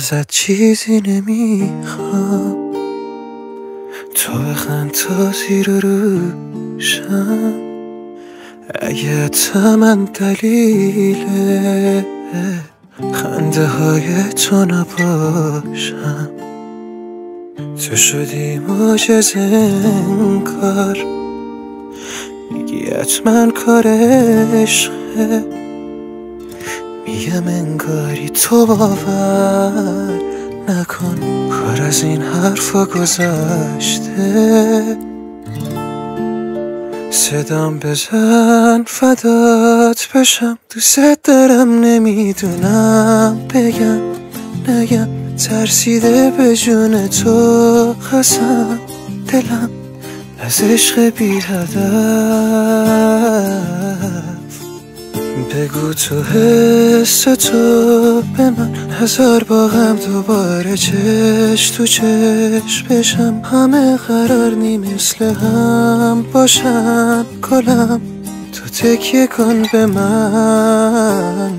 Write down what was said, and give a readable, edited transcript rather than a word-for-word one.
ازت چیزی نمیخوام، تو بخند تا زیر روشم. اگه من دلیل خنده های تو نباشم، تو شدی معجزه انگار، میگی حتما کار عشقه. میگم انگاری تو باور نکن، کار از این حرفا گذشته. صدام بزن فدات بشم، دوست دارم نمیدونم بگم نگم، ترسیده به جون تو قسم دلم از عشق بی هدف. بگو تو حس تو به من، هزار با غم دوباره چشم تو چشم بشم. همه قرار نی مثل هم باشن گلم، تو تکیه کن به من.